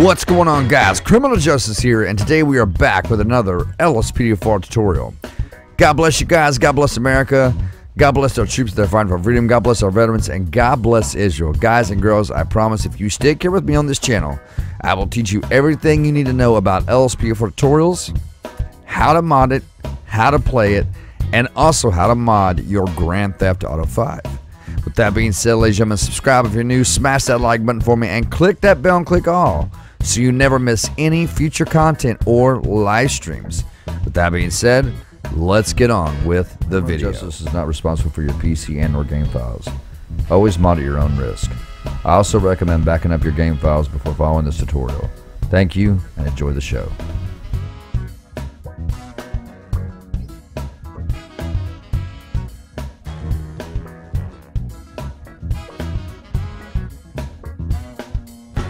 What's going on, guys? Criminal Justice here, and today we are back with another LSPDFR tutorial. God bless you guys, God bless America, God bless our troops that are fighting for freedom, God bless our veterans, and God bless Israel. Guys and girls, I promise if you stick here with me on this channel, I will teach you everything you need to know about LSPDFR tutorials, how to mod it, how to play it, and also how to mod your Grand Theft Auto 5. With that being said, ladies and gentlemen, subscribe if you're new, smash that like button for me, and click that bell and click all so you never miss any future content or live streams. With that being said, let's get on with the video. Justice is not responsible for your PC and or game files. Always mod at your own risk. I also recommend backing up your game files before following this tutorial. Thank you and enjoy the show.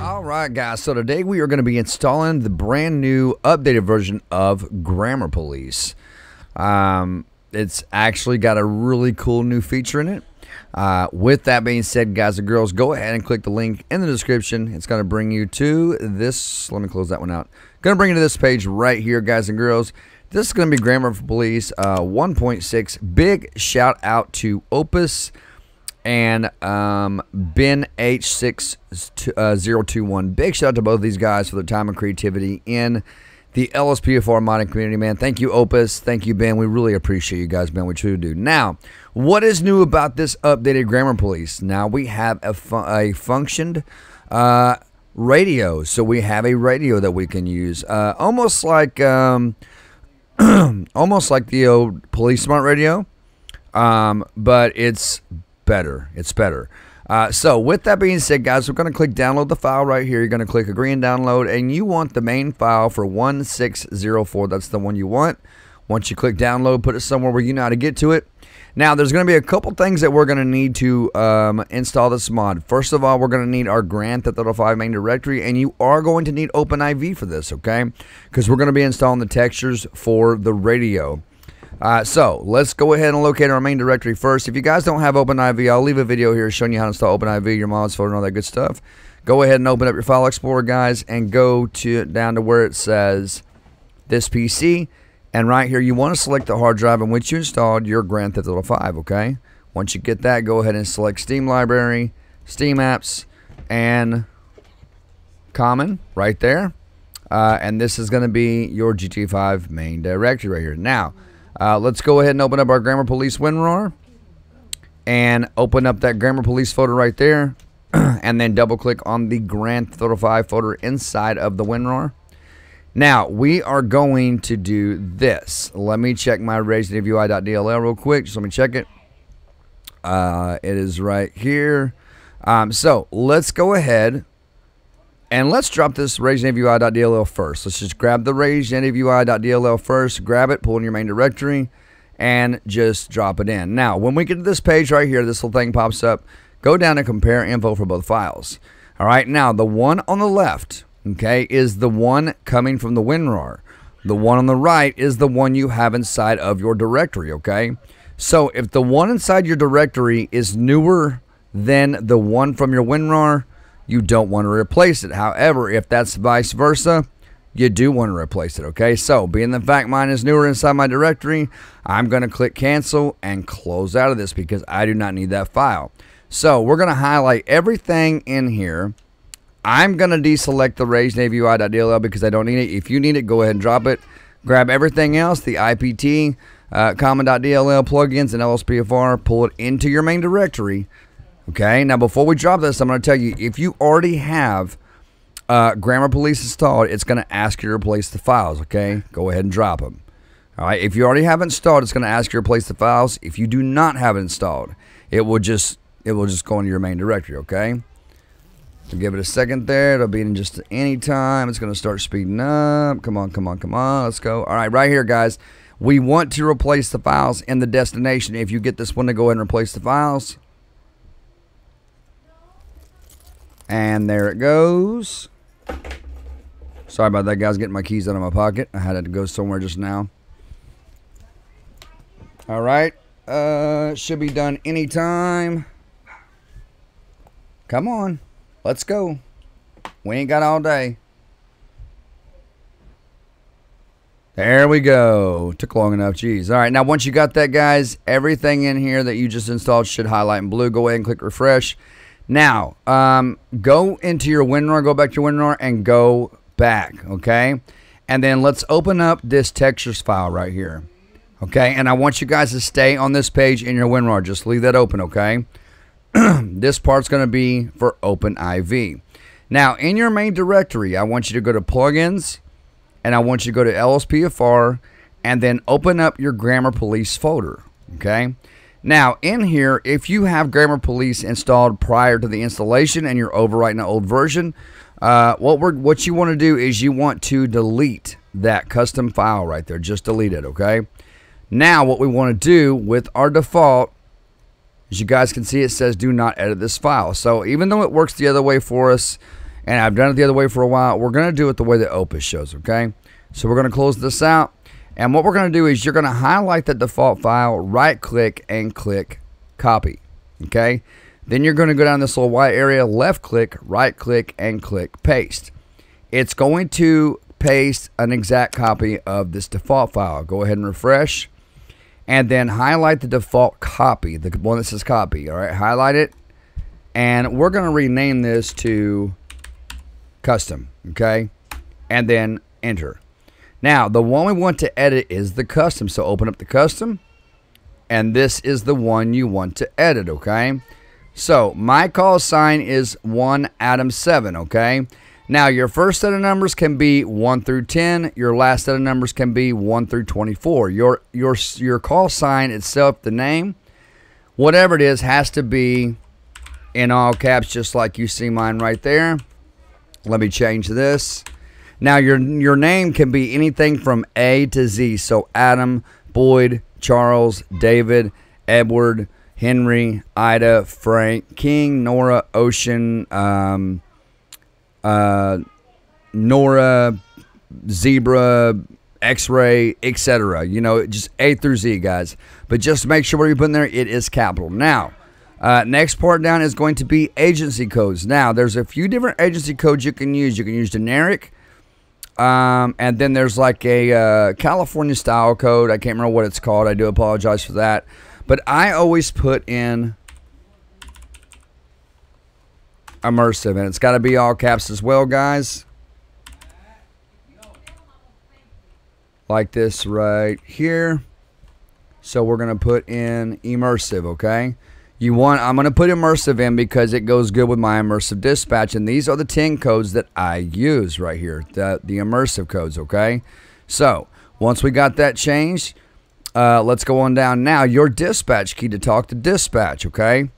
Alright guys, so today we are going to be installing the brand new updated version of Grammar Police. It's actually got a really cool new feature in it. With that being said, guys and girls, go ahead and click the link in the description. It's going to bring you to this, let me close that one out. Going to bring you to this page right here, guys and girls. This is going to be Grammar Police 1.6. Big shout out to Opus and Ben H6021. Big shout out to both of these guys for their time and creativity in the LSPDFR modding community, man. Thank you, Opus. Thank you, Ben. We really appreciate you guys, man. We truly do. Now, what is new about this updated Grammar Police? Now, we have a functioned radio. So we have a radio that we can use. Almost like almost like the old Police Smart radio. But it's better. It's better. So with that being said, guys, we're going to click download the file right here. You're going to click agree and download, and you want the main file for 1604. That's the one you want. Once you click download, put it somewhere where you know how to get to it. Now, there's going to be a couple things that we're going to need to install this mod. First of all, we're going to need our Grand Theft Auto 5 main directory, and you are going to need OpenIV for this, okay? Because we're going to be installing the textures for the radio. So let's go ahead and locate our main directory first. If you guys don't have OpenIV, I'll leave a video here showing you how to install OpenIV, your mods folder, and all that good stuff. Go ahead and open up your file explorer, guys, and go down to where it says this PC. And right here, you want to select the hard drive in which you installed your Grand Theft Auto 5, okay? Once you get that, go ahead and select Steam Library, Steam Apps, and Common right there. And this is going to be your GTA 5 main directory right here. Now, let's go ahead and open up our Grammar Police WinRAR and open up that Grammar Police folder right there, and then double click on the Grand Theft Auto 5 folder inside of the WinRAR. Now we are going to do this. Let me check my RaisingUI.dll real quick. Just let me check it. It is right here. So let's go ahead and let's drop this RaisingUI.dll first. Let's just grab the RaisingUI.dll first, grab it, pull in your main directory, and just drop it in. Now, when we get to this page right here, this little thing pops up. Go down and compare info for both files. All right, now the one on the left, okay, is the one coming from the WinRAR. The one on the right is the one you have inside of your directory, okay? So if the one inside your directory is newer than the one from your WinRAR, you don't want to replace it. However, if that's vice versa, you do want to replace it, okay? So, being the fact mine is newer inside my directory, I'm going to click cancel and close out of this because I do not need that file. So, we're going to highlight everything in here. I'm going to deselect the RaisingUI.dll because I don't need it. If you need it, go ahead and drop it. Grab everything else, the IPT, common.dll, plugins, and LSPDFR, pull it into your main directory. Okay, now before we drop this, I'm going to tell you, if you already have Grammar Police installed, it's going to ask you to replace the files, okay? Go ahead and drop them. All right, if you already have it installed, it's going to ask you to replace the files. If you do not have it installed, it will just go into your main directory, okay? So give it a second there. It'll be in just any time. It's going to start speeding up. Come on, come on, come on. Let's go. All right, right here, guys. We want to replace the files in the destination. If you get this one to go ahead and replace the files. And there it goes. Sorry about that, guys. Getting my keys out of my pocket. I had to go somewhere just now. All right. Should be done anytime. Come on. Let's go. We ain't got all day. There we go. Took long enough. Jeez. All right. Now, once you got that, guys, everything in here that you just installed should highlight in blue. Go ahead and click refresh. Now, go into your WinRAR, go back to your WinRAR, and go back, okay? And then let's open up this textures file right here, okay? And I want you guys to stay on this page in your WinRAR. Just leave that open, okay? This part's going to be for OpenIV. Now, in your main directory, I want you to go to Plugins, and I want you to go to LSPDFR, and then open up your Grammar Police folder, okay? Now, in here, if you have Grammar Police installed prior to the installation and you're overwriting an old version, what you want to do is you want to delete that custom file right there. Just delete it, okay? Now, what we want to do with our default, as you guys can see, it says do not edit this file. So, even though it works the other way for us, and I've done it the other way for a while, we're going to do it the way that Opus shows, okay? So, we're going to close this out. And what we're going to do is you're going to highlight the default file, right-click, and click copy, okay? Then you're going to go down this little white area, left-click, right-click, and click paste. It's going to paste an exact copy of this default file. Go ahead and refresh, and then highlight the default copy, the one that says copy, all right? Highlight it, and we're going to rename this to custom, okay? And then enter. Now, the one we want to edit is the custom. So open up the custom, and this is the one you want to edit, okay? So my call sign is 1Adam7, okay? Now, your first set of numbers can be 1 through 10. Your last set of numbers can be 1 through 24. Your call sign itself, the name, whatever it is, has to be in all caps, just like you see mine right there. Let me change this. Now, your name can be anything from A to Z. So, Adam, Boyd, Charles, David, Edward, Henry, Ida, Frank, King, Nora, Ocean, Nora, Zebra, X-Ray, etc. You know, just A through Z, guys. But just make sure what you put in there, it is capital. Now, next part down is going to be agency codes. Now, there's a few different agency codes you can use. You can use generic. And then there's like a California style code. I can't remember what it's called. I do apologize for that. But I always put in immersive. And it's got to be all caps as well, guys. Like this right here. So we're going to put in immersive, okay? I'm going to put immersive in because it goes good with my immersive dispatch, and these are the 10 codes that I use right here, the immersive codes, okay? So, once we got that changed, let's go on down. Now, your dispatch key to talk to dispatch, okay,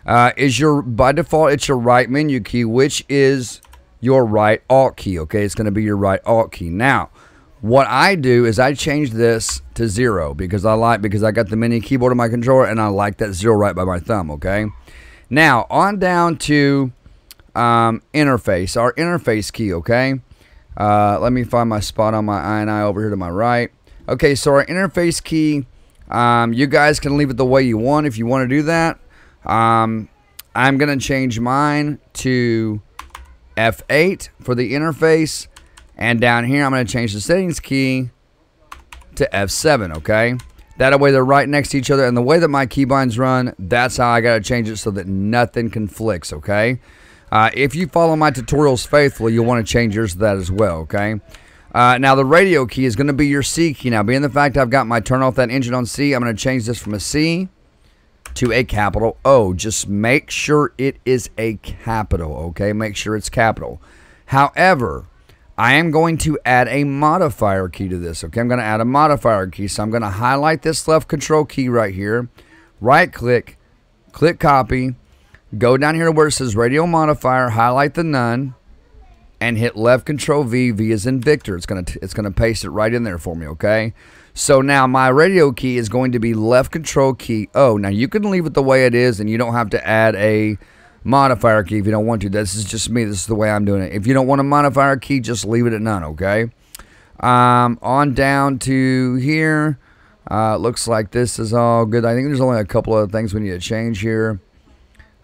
by default, it's your right menu key, which is your right alt key, okay? It's going to be your right alt key. Now, what I do is I change this to 0 because I got the mini keyboard on my controller and I like that 0 right by my thumb, okay? Now, on down to interface, our interface key, okay? Let me find my spot on my INI over here to my right. Okay, so our interface key, you guys can leave it the way you want if you want to do that. I'm going to change mine to F8 for the interface. And down here, I'm going to change the settings key to F7, okay? That way they're right next to each other. And the way that my keybinds run, that's how I got to change it so that nothing conflicts, okay? If you follow my tutorials faithfully, you'll want to change yours to that as well, okay? Now, the radio key is going to be your C key. Now, being the fact I've got my turn off that engine on C, I'm going to change this from a C to a capital O. Just make sure it is a capital, okay? Make sure it's capital. However, I am going to add a modifier key to this, okay? I'm going to add a modifier key. So I'm going to highlight this left control key right here, right-click, click copy, go down here to where it says radio modifier, highlight the none, and hit left control V. V as in Victor. It's gonna paste it right in there for me, okay? So now my radio key is going to be left control key O. Now you can leave it the way it is, and you don't have to add a modifier key if you don't want to. This is just me. This is the way I'm doing it. If you don't want a modifier key, just leave it at none, okay? On down to here. Looks like this is all good. I think there's only a couple of things we need to change here.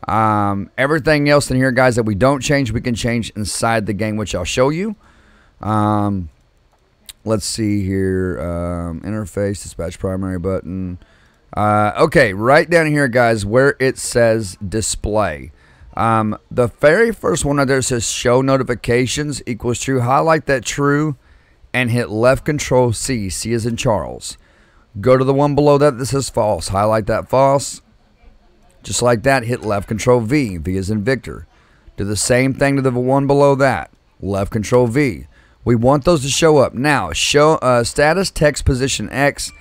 Everything else in here, guys, that we don't change, we can change inside the game, which I'll show you. let's see here. Interface, dispatch primary button. Okay, right down here, guys, where it says display. The very first one right there says show notifications equals true. Highlight that true and hit left control C. C as in Charles. Go to the one below that that says false. Highlight that false. Just like that, hit left control V. V as in Victor. Do the same thing to the one below that. Left control V. We want those to show up. Now, show status text position X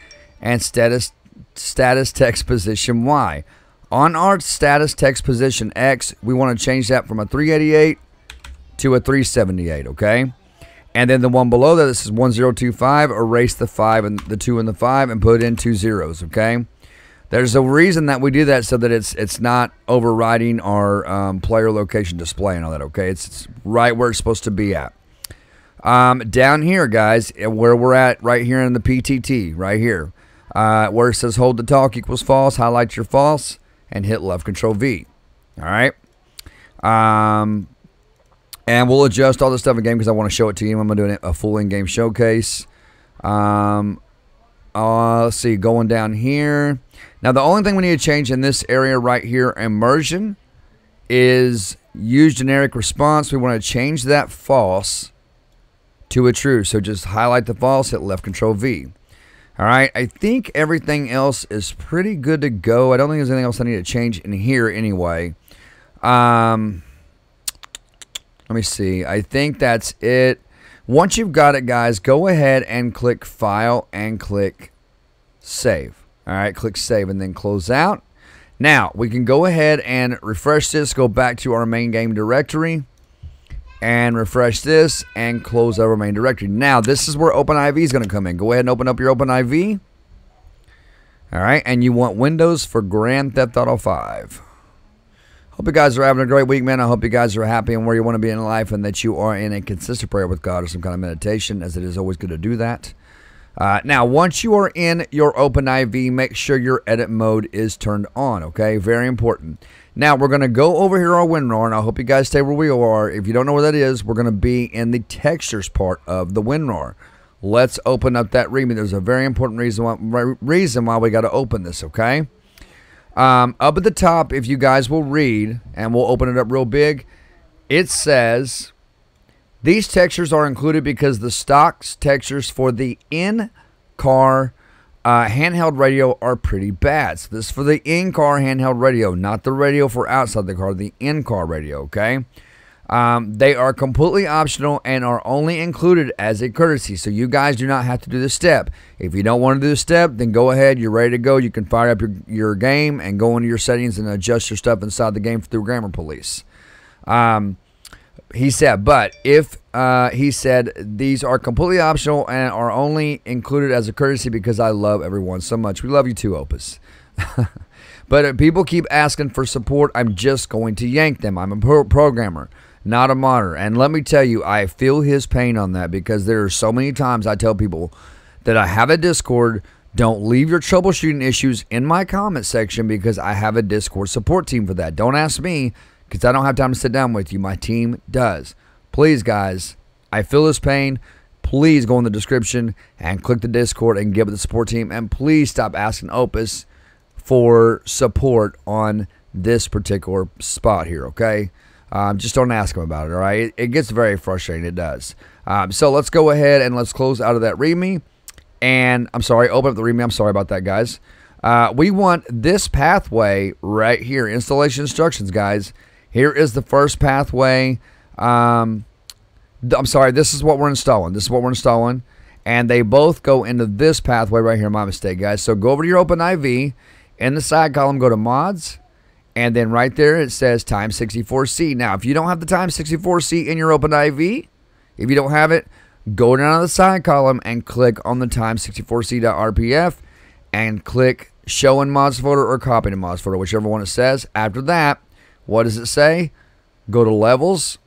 and status text position Y. On our status text position X, we want to change that from a 388 to a 378, okay? And then the one below that, this is 1025, erase the 5 and the 2 and the 5 and put in 2 zeros, okay? There's a reason that we do that so that it's not overriding our player location display and all that, okay? It's right where it's supposed to be at. Down here, guys, where we're at right here in the PTT, right here, where it says hold to talk equals false, highlight your false, and hit left control V. All right. And we'll adjust all this stuff in game because I want to show it to you. I'm going to do a full in-game showcase. Let's see, going down here. Now, the only thing we need to change in this area right here, immersion, is use generic response. We want to change that false to a true. So just highlight the false, hit left control V. All right, I think everything else is pretty good to go. I don't think there's anything else I need to change in here anyway. Let me see. I think that's it. Once you've got it, guys, go ahead and click File and click Save. All right, click Save and then close out. Now, we can go ahead and refresh this, go back to our main game directory, and refresh this and close our main directory. Now, this is where OpenIV is going to come in. Go ahead and open up your OpenIV. All right, and you want Windows for Grand Theft Auto 5. Hope you guys are having a great week, man. I hope you guys are happy and where you want to be in life and that you are in a consistent prayer with God or some kind of meditation, as it is always good to do that. Now, once you are in your OpenIV, make sure your edit mode is turned on, okay? Very important. Now, we're going to go over here our WinRAR, and I hope you guys stay where we are. If you don't know where that is, we're going to be in the textures part of the WinRAR. Let's open up that README. There's a very important reason why we got to open this, okay? Up at the top, if you guys will read, and we'll open it up real big, it says, these textures are included because the stock textures for the in-car handheld radio are pretty bad. So this is for the in-car handheld radio, not the radio for outside the car, the in-car radio, okay? They are completely optional and are only included as a courtesy, so you guys do not have to do the step. If you don't want to do the step, then go ahead, you're ready to go. You can fire up your game and go into your settings and adjust your stuff inside the game through Grammar Police. He said, but if he said these are completely optional and are only included as a courtesy because I love everyone so much. We love you too, Opus. But if people keep asking for support, I'm just going to yank them. I'm a programmer, not a modder. And let me tell you, I feel his pain on that because there are so many times I tell people that I have a Discord. Don't leave your troubleshooting issues in my comment section because I have a Discord support team for that. Don't ask me, because I don't have time to sit down with you. My team does. Please, guys, I feel this pain. Please go in the description and click the Discord and give it the support team. And please stop asking Opus for support on this particular spot here, okay? Just don't ask him about it, all right? It gets very frustrating. It does. So let's go ahead and let's close out of that README. And I'm sorry, open up the README. I'm sorry about that, guys. We want this pathway right here. Installation instructions, guys. Here is the first pathway. I'm sorry, this is what we're installing. This is what we're installing. And they both go into this pathway right here. My mistake, guys. So go over to your OpenIV. In the side column, go to Mods. And then right there, it says Time64C. Now, if you don't have the Time64C in your OpenIV, if you don't have it, go down to the side column and click on the Time64C.rpf and click Show in Mods Folder or Copy in Mods Folder, whichever one it says. After that, what does it say? Go to Levels,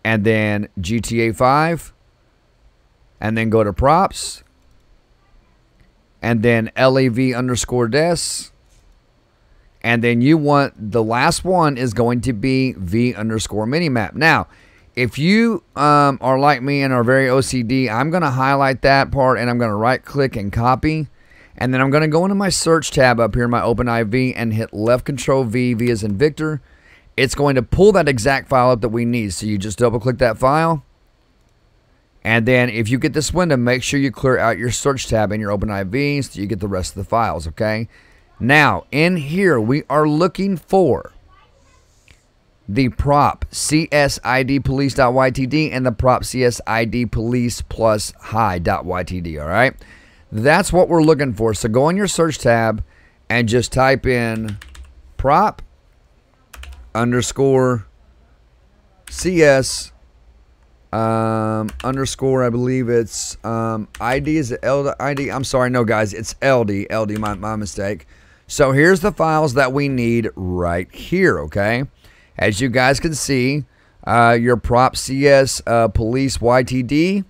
and then GTA 5, and then go to Props, and then LAV_des, and then you want the last one is going to be V_minimap. Now, If you are like me and are very OCD, I'm going to highlight that part and I'm going to right click and copy. And then I'm going to go into my search tab up here in my OpenIV and hit left control V, V as in Victor. It's going to pull that exact file up that we need. So you just double click that file. And then if you get this window, make sure you clear out your search tab in your OpenIV so you get the rest of the files, okay? Now, in here, we are looking for the prop CSID police.ytd and the prop CSID police plus hi.ytd, all right? That's what we're looking for. So go in your search tab and just type in prop underscore CS underscore, I believe it's ID. Is it LD? ID? I'm sorry, no guys, it's LD. LD, my mistake. So here's the files that we need right here, okay? As you guys can see, your prop CS police YTD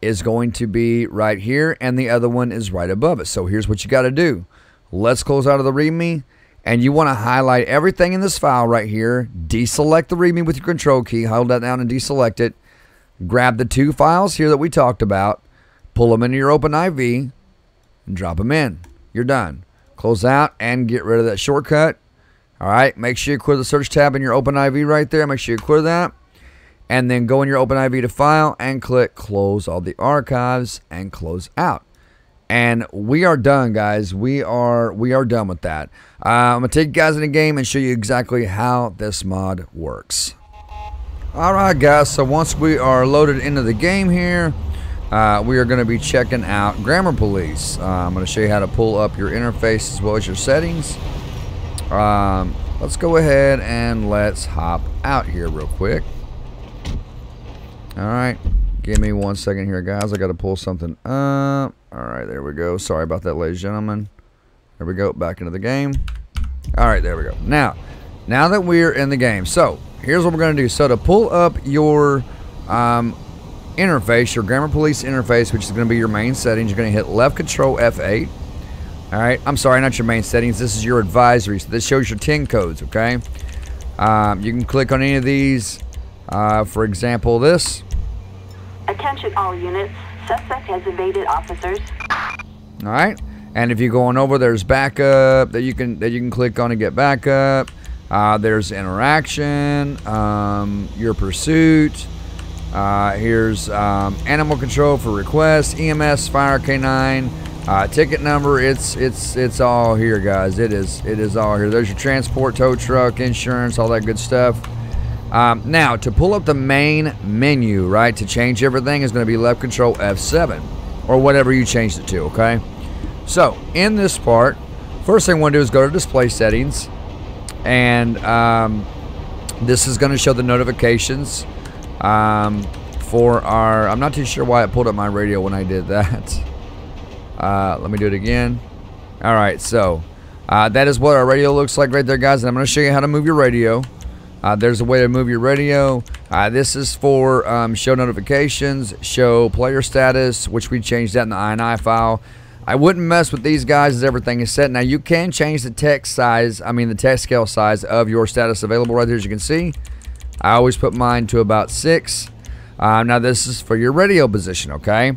is going to be right here, and the other one is right above it. So here's what you got to do. Let's close out of the README, and you want to highlight everything in this file right here. Deselect the README with your control key. Hold that down and deselect it. Grab the two files here that we talked about. Pull them into your OpenIV and drop them in. You're done. Close out and get rid of that shortcut. All right, make sure you clear the search tab in your OpenIV right there. Make sure you clear that. And then go in your OpenIV to File and click Close All the Archives and Close Out. And we are done, guys. We are done with that. I'm going to take you guys in the game and show you exactly how this mod works. All right, guys. So once we are loaded into the game here, we are going to be checking out Grammar Police. I'm going to show you how to pull up your interface as well as your settings. Let's go ahead and let's hop out here real quick. Alright, give me 1 second here, guys. I got to pull something up. Alright, there we go. Sorry about that, ladies and gentlemen. There we go, back into the game. Alright, there we go. Now that we're in the game, so here's what we're going to do. So to pull up your interface, your Grammar Police interface, which is going to be your main settings, you're going to hit left control F8. Alright, I'm sorry, not your main settings. This is your advisory. So this shows your 10 codes, okay? You can click on any of these. For example, this. Attention all units. Suspect has evaded officers. Alright. And if you go on over, there's backup that you can click on to get backup. There's interaction, your pursuit. Here's animal control for requests, EMS, fire, K9. Ticket number, it's all here, guys. It is all here. There's your transport, tow truck, insurance, all that good stuff. Now, to pull up the main menu, right, to change everything is going to be left control F7 or whatever you changed it to, okay? So, in this part, first thing I want to do is go to display settings, and this is going to show the notifications for our, I'm not too sure why it pulled up my radio when I did that. Let me do it again. Alright, so that is what our radio looks like right there, guys, and I'm going to show you how to move your radio. There's a way to move your radio. This is for show notifications, show player status, which we changed that in the INI file. I wouldn't mess with these guys as everything is set. Now you can change the text size, the text scale size of your status available right there, as you can see. I always put mine to about 6. Now this is for your radio position, okay?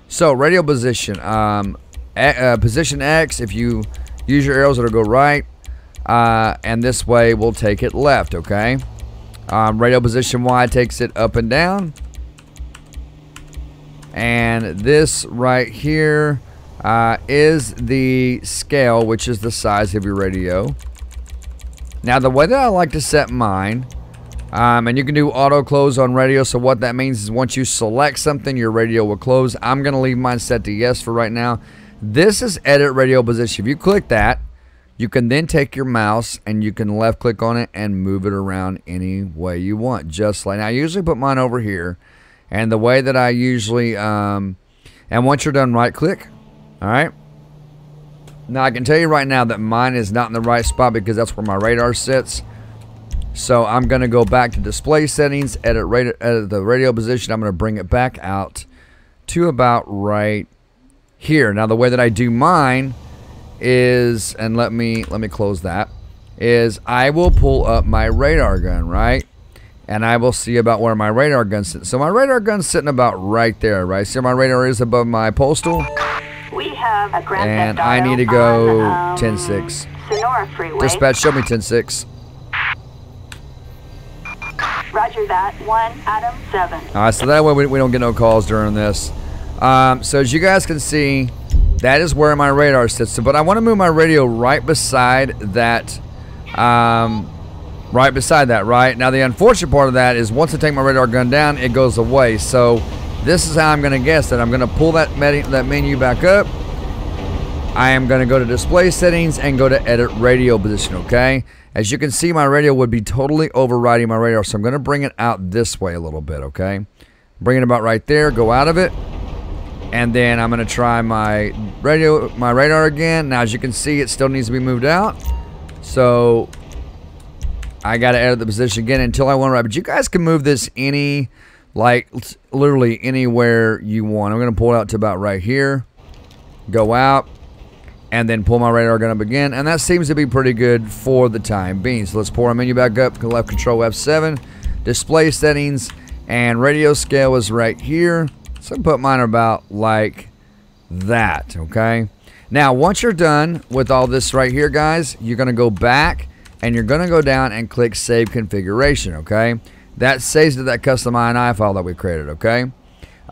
So radio position, position X, if you use your arrows, it'll go right. And this way we'll take it left, okay? Radio position Y takes it up and down. And this right here is the scale, which is the size of your radio. Now the way that I like to set mine, and you can do auto close on radio, so what that means is once you select something, your radio will close. I'm going to leave mine set to yes for right now. This is edit radio position. If you click that, you can then take your mouse and you can left click on it and move it around any way you want. Just like, now I usually put mine over here, and the way that I usually, and once you're done, right click. Alright. Now I can tell you right now that mine is not in the right spot because that's where my radar sits. So I'm going to go back to display settings, edit the radio position. I'm going to bring it back out to about right here. Now the way that I do mine is, and let me close that, is I will pull up my radar gun, right? and I will see about where my radar gun's sitting. So my radar gun's sitting about right there, right? See where my radar is above my postal? We have a Grand And Theft I Auto need to go on, 10-6. Sonora Freeway. Dispatch, show me 10-6. Roger that. 1 Adam 7. Alright, so that way we don't get no calls during this. So as you guys can see, that is where my radar sits. But I want to move my radio right beside that. Right beside that, right? Now the unfortunate part of that is once I take my radar gun down, it goes away. So this is how I'm going to guess that. I'm going to pull that menu back up. I am going to go to display settings and go to edit radio position, okay? As you can see, my radio would be totally overriding my radar, so I'm going to bring it out this way a little bit, okay? Bring it about right there, go out of it, and then I'm going to try my radar again. Now, as you can see, it still needs to be moved out, so I got to edit the position again until I want to. But you guys can move this literally anywhere you want. I'm going to pull it out to about right here, go out, and then pull my radar gun up again, and that seems to be pretty good for the time being. So let's pull our menu back up, left control F7, display settings, and radio scale is right here. So put mine about like that, okay? Now, once you're done with all this right here, guys, you're gonna go back, and you're gonna go down and click Save Configuration, okay? That saves to that custom INI file that we created, okay?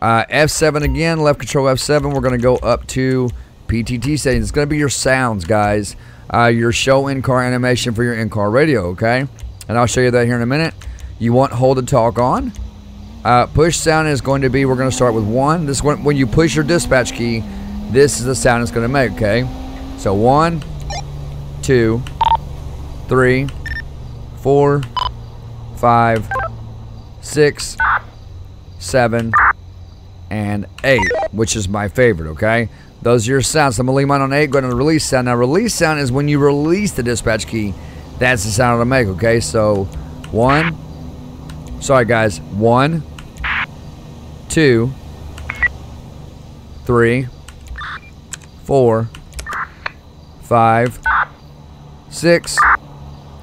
F7 again, left control F7, we're gonna go up to PTT settings. It's going to be your sounds, guys. Your show in-car animation for your in-car radio, okay? And I'll show you that here in a minute. You want hold to talk on. Push sound is going to be, we're going to start with 1. This one, when you push your dispatch key, this is the sound it's going to make, okay? So 1, 2, 3, 4, 5, 6, 7, and 8, which is my favorite, okay? Those are your sounds. So I'm going to leave mine on 8. Go to the release sound. Now, release sound is when you release the dispatch key. That's the sound it'll make, okay? So, 1. Sorry, guys. 1, 2, 3, 4, 5, 6,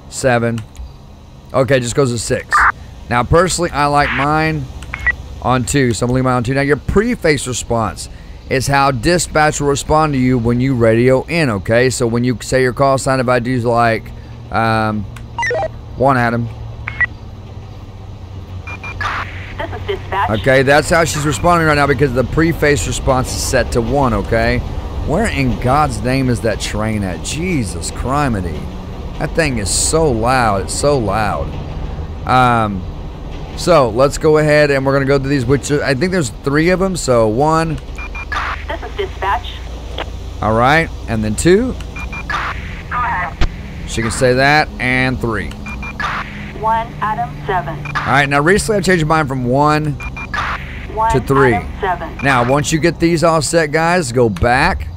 7. Okay, just goes to 6. Now, personally, I like mine on 2. So, I'm going to leave mine on 2. Now, your preface response is how dispatch will respond to you when you radio in, okay? So when you say your call sign, if I do like 1 Adam. This is dispatch. Okay, that's how she's responding right now because the preface response is set to 1, okay? Where in God's name is that train at? Jesus criminy. That thing is so loud. It's so loud. So let's go ahead and we're going to go through these, which I think there's 3 of them. So 1. This is dispatch. All right, and then 2. Go ahead. She can say that, and 3. 1 Adam 7. All right, now recently I changed mine from 1 to 3. Adam 7. Now, once you get these all set, guys, go back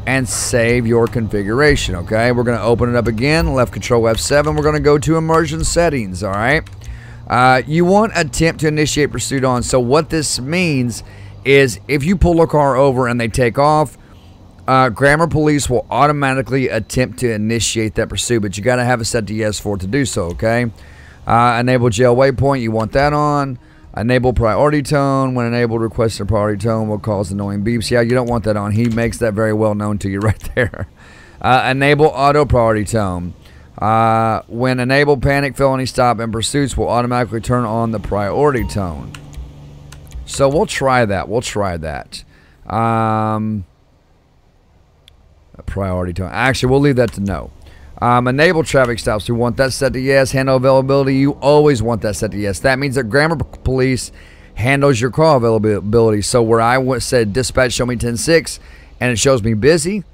and save your configuration, okay? We're going to open it up again, left control F7. We're going to go to immersion settings, all right? You want attempt to initiate pursuit on. So what this means is if you pull a car over and they take off, grammar police will automatically attempt to initiate that pursuit, but you got to have it set to yes for it to do so, okay? Enable jail waypoint, you want that on. Enable priority tone. When enabled, request a priority tone will cause annoying beeps. Yeah, you don't want that on. He makes that very well known to you right there. Enable auto priority tone. When enabled, panic, felony stop, and pursuits will automatically turn on the priority tone. So we'll try that. We'll try that. A priority tone. Actually, we'll leave that to no. Enable traffic stops. We want that set to yes. Handle availability. You always want that set to yes. That means that grammar police handles your call availability. So where I said dispatch show me 10-6 and it shows me busy,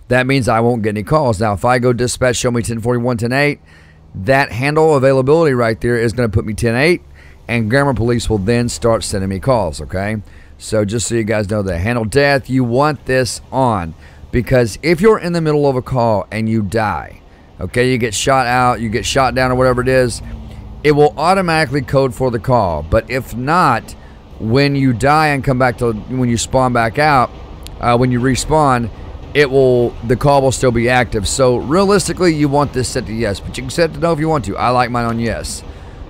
that means I won't get any calls. Now, if I go dispatch show me 10-41, 10-8, that handle availability right there is going to put me 10-8, and grammar police will then start sending me calls, okay? So just so you guys know that. Handle death, you want this on, because if you're in the middle of a call and you die, okay, you get shot out, you get shot down or whatever it is, it will automatically code for the call. But if not, when you die and come back to, when you spawn back out, when you respawn, the call will still be active. So realistically, you want this set to yes, but you can set it to no if you want to. I like mine on yes.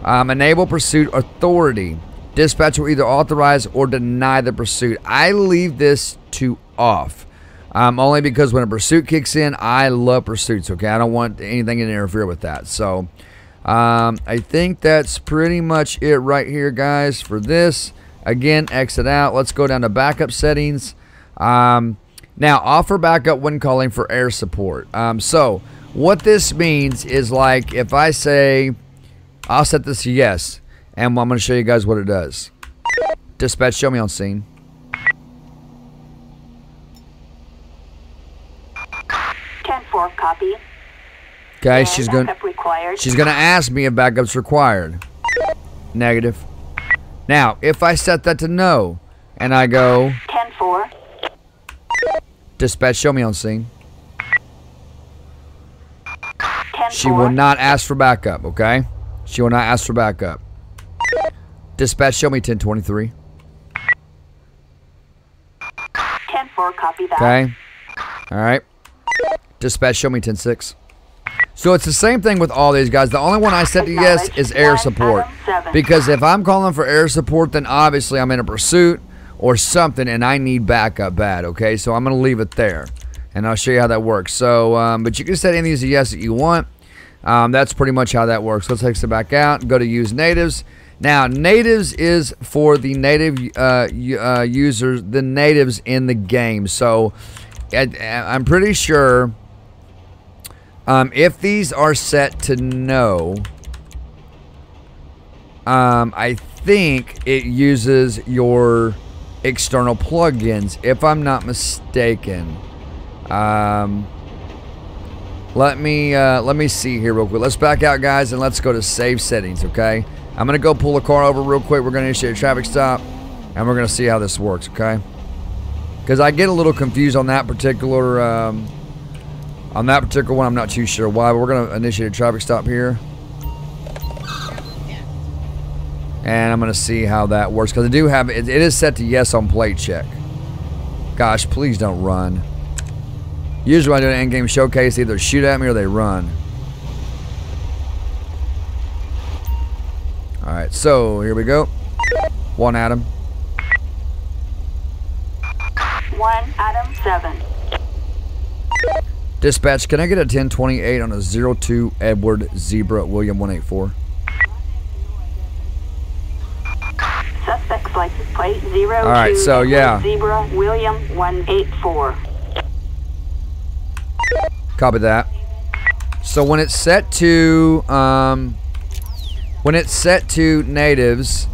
Enable pursuit authority. Dispatch will either authorize or deny the pursuit. I leave this to off. Only because when a pursuit kicks in, I love pursuits, okay? I don't want anything to interfere with that. So, I think that's pretty much it right here, guys, for this. Again, exit out. Let's go down to backup settings. Now, offer backup when calling for air support. So, what this means is, like, if I say, I'll set this to yes, and I'm going to show you guys what it does. Dispatch, show me on scene. 10-4, copy. Okay, And she's backup required. gonna ask me if backup's required. Negative. Now, if I set that to no, and I go 10-4. dispatch, show me on scene. 10-4. She will not ask for backup, okay? She will not ask for backup. Dispatch, show me 1023. 10-4, copy that. Okay. Alright. Dispatch, show me 10-6. So it's the same thing with all these guys. The only one I set to yes is air support. Because if I'm calling for air support, then obviously I'm in a pursuit or something and I need backup bad, okay? So I'm going to leave it there. And I'll show you how that works. So, but you can set any of these to yes that you want. That's pretty much how that works. Let's exit back out and go to use natives. Now, natives is for the native users, the natives in the game. So, I'm pretty sure if these are set to no, I think it uses your external plugins, if I'm not mistaken. Let me see here real quick. Let's back out, guys, and let's go to save settings, okay? I'm going to go pull a car over real quick. We're going to initiate a traffic stop, and we're going to see how this works, okay? Because I get a little confused on that particular one. I'm not too sure why, but we're going to initiate a traffic stop here. And I'm going to see how that works. Because I do have, it is set to yes on plate check. Gosh, please don't run. Usually when I do an in-game showcase, they either shoot at me or they run. Alright, so here we go. 1 Adam. 1 Adam 7. Dispatch, can I get a 1028 on a 02 Edward Zebra William 184? Suspect's license plate 02 Alright, so yeah. Zebra William 184. Copy that. So when it's set to natives,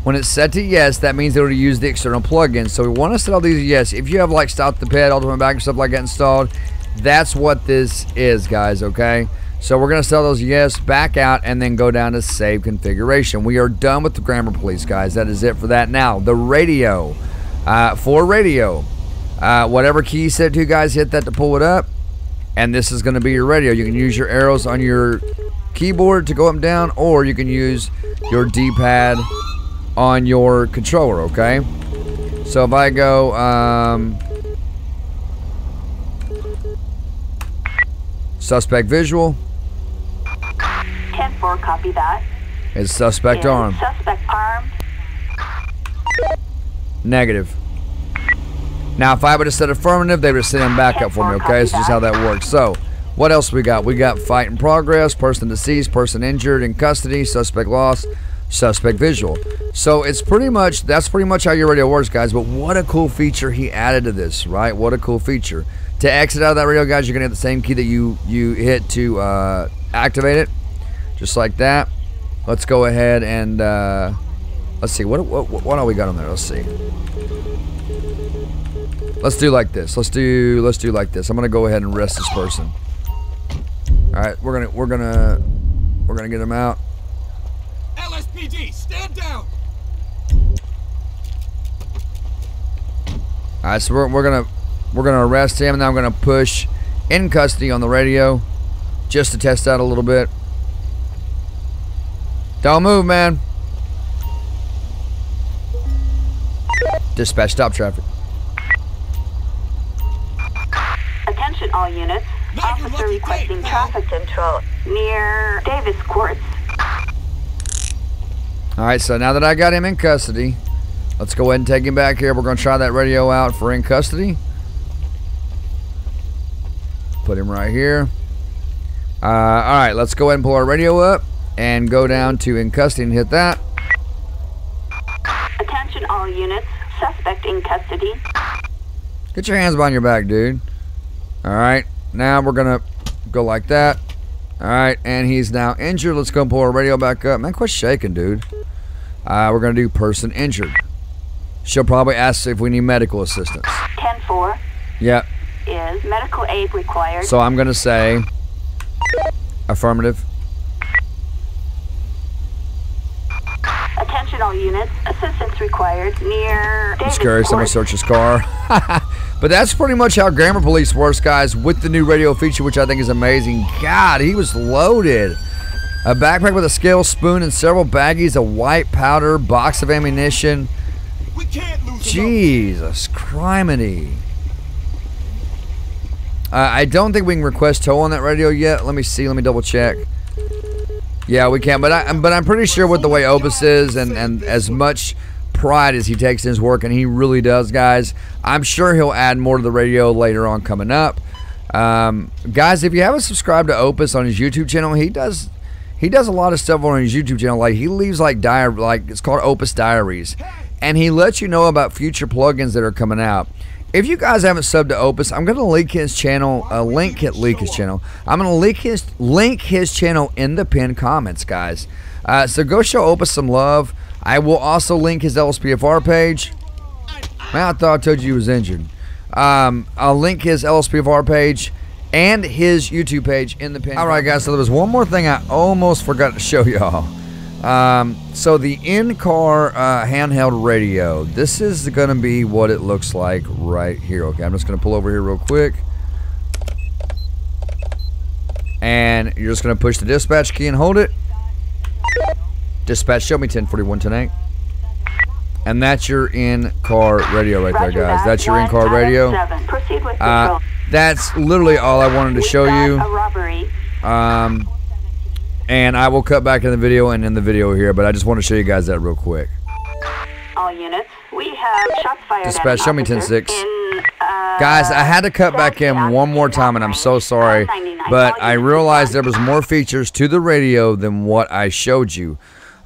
when it's set to yes, that means it'll use the external plugin. So we want to set all these yes. If you have like Stop the Pet, Ultimate Back and stuff like that installed, that's what this is, guys, okay? So we're going to set those yes, back out, and then go down to save configuration. We are done with the grammar police, guys. That is it for that. Now, the radio. For radio, whatever key you set to, guys, hit that to pull it up. And this is going to be your radio. You can use your arrows on your keyboard to go up and down, or you can use your D-pad on your controller, okay? So if I go, suspect visual. 10-4, copy that. Is suspect armed? Suspect armed. Negative. Now, if I would have said affirmative, they would have sent him back up for me, okay? This is just how that works. So, what else we got? We got fight in progress, person deceased, person injured, in custody, suspect lost, suspect visual. So, it's pretty much, that's pretty much how your radio works, guys. But what a cool feature he added to this, right? What a cool feature. To exit out of that radio, guys, you're going to hit the same key that you hit to activate it. Just like that. Let's go ahead and, let's see. What all we got on there? Let's see. Let's do like this. Let's do like this. I'm gonna go ahead and arrest this person. All right, we're gonna get him out. LSPD, stand down. All right, so we're gonna arrest him, and then I'm gonna push in custody on the radio, just to test out a little bit. Don't move, man. Dispatch, stop traffic. Attention all units. Officer requesting traffic control near Davis Courts. All right, so now that I got him in custody, let's go ahead and take him back here. We're going to try that radio out for in custody. Put him right here. All right, let's go ahead and pull our radio up and go down to in custody and hit that. Attention all units. Suspect in custody. Get your hands behind your back, dude. All right, now we're going to go like that. All right, and he's now injured. Let's go and pull our radio back up. Man, quit shaking, dude. We're going to do person injured. She'll probably ask if we need medical assistance. 10-4. Yep. Is medical aid required? So I'm going to say affirmative. Attention all units. Assistance required near I'm scared. Someone search his car. But that's pretty much how Grammar Police works, guys, with the new radio feature, which I think is amazing. God, he was loaded. A backpack with a scale, spoon, and several baggies of white powder, box of ammunition. We can't lose. Jesus criminy. I don't think we can request tow on that radio yet. Let me see. Let me double check. Yeah, we can. But I'm pretty sure with the way Opus is and as much pride as he takes in his work, and he really does, guys, I'm sure he'll add more to the radio later on coming up. Guys, if you haven't subscribed to Opus on his YouTube channel, he does a lot of stuff on his YouTube channel. Like he leaves like it's called Opus Diaries, and he lets you know about future plugins that are coming out. If you guys haven't subbed to Opus, I'm going to link his channel. I'm going to link his channel in the pinned comments, guys. So go show Opus some love. I will also link his LSPDFR page. Man, I thought I told you he was injured. I'll link his LSPDFR page and his YouTube page in the pinned. All right, guys. So there was one more thing I almost forgot to show y'all. So the in-car handheld radio, this is going to be what it looks like right here. Okay, I'm just going to pull over here real quick. And you're just going to push the dispatch key and hold it. Dispatch, show me 1041 tonight. And that's your in-car radio right there, guys. That's your in-car radio. Proceed with control. That's literally all I wanted to show you. A robbery. And I will cut back in the video and in the video here, but I just want to show you guys that real quick. All units, we have shots fired. Dispatch, show me 10-6. Guys, I had to cut back in one more time, and I'm so sorry, but I realized there was more features to the radio than what I showed you.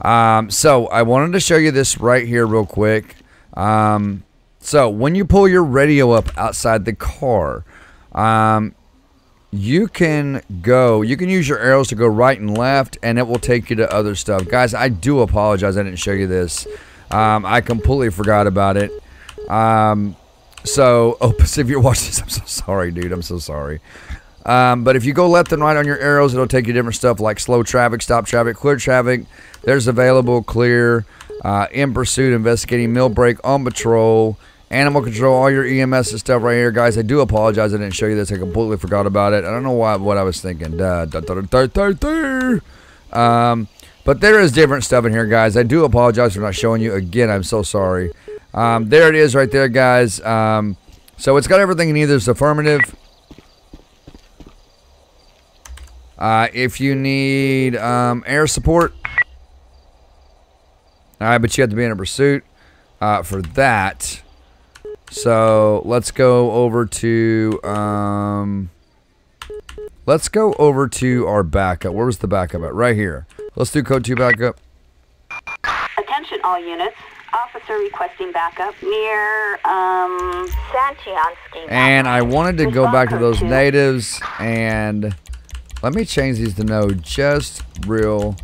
So I wanted to show you this right here real quick. So when you pull your radio up outside the car, you can use your arrows to go right and left, and it will take you to other stuff. Guys, I do apologize I didn't show you this. I completely forgot about it. So, Opus, if you're watching this, I'm so sorry, dude. I'm so sorry. But if you go left and right on your arrows, it'll take you different stuff like slow traffic, stop traffic, clear traffic. There's available, clear, in pursuit, investigating, mill break, on patrol, animal control, all your EMS and stuff right here, guys. I do apologize I didn't show you this. I completely forgot about it. I don't know what I was thinking. But there is different stuff in here, guys. I do apologize for not showing you. Again, I'm so sorry. There it is right there, guys. So it's got everything you need. There's affirmative. If you need air support. Alright, but you have to be in a pursuit for that. So let's go over to our backup. Where was the backup at? Right here. Let's do code 2 backup. Attention all units. Officer requesting backup near Santiansky. And I wanted to go back to those natives, and let me change these to no just real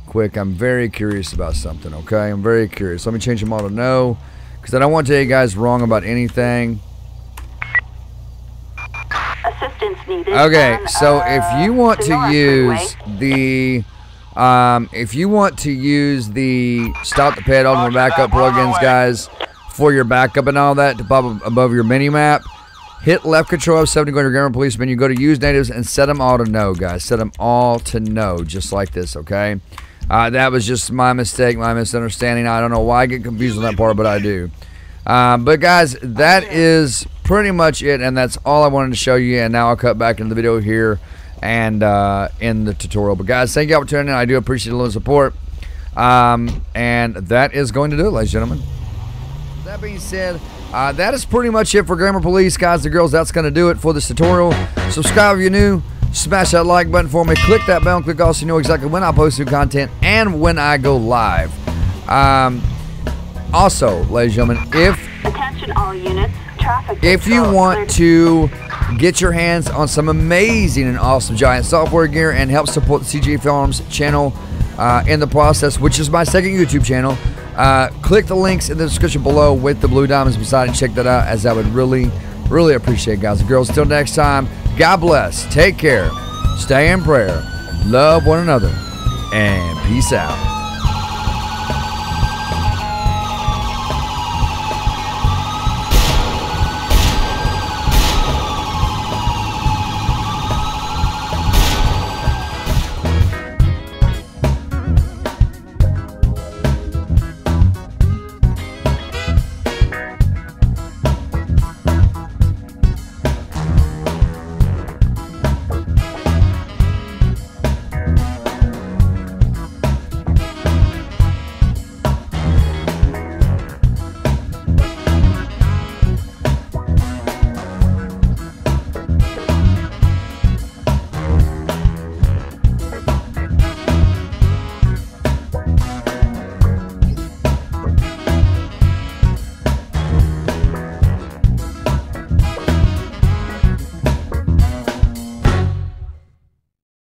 quick. I'm very curious about something, okay? I'm very curious. Let me change them all to no, because I don't want to tell you guys wrong about anything. Assistance needed. Okay, so if you want to use the stop the pad ultimate backup plugins, guys, for your backup and all that to pop up above your mini map, hit left control F7 to go to your Grammar Police menu, go to use natives and set them all to no, guys. Set them all to no, just like this, okay? That was just my mistake, my misunderstanding. I don't know why I get confused on that part, but I do. But guys, that is pretty much it, and that's all I wanted to show you. And now I'll cut back into the video here and in the tutorial. But guys, thank you all for tuning in. I do appreciate the little support. And that is going to do it, ladies and gentlemen. That being said, that is pretty much it for Grammar Police, guys and girls. That's going to do it for this tutorial. Subscribe if you're new. Smash that like button for me. Click that bell and click also so you know exactly when I post new content and when I go live. Also, ladies and gentlemen, Attention all units. Traffic if you want to get your hands on some amazing and awesome giant software gear and help support the CJ Farms channel in the process, which is my second YouTube channel, click the links in the description below with the blue diamonds beside it. Check that out, as I would really appreciate it, guys and girls. Until next time, God bless, take care, stay in prayer, love one another, and peace out.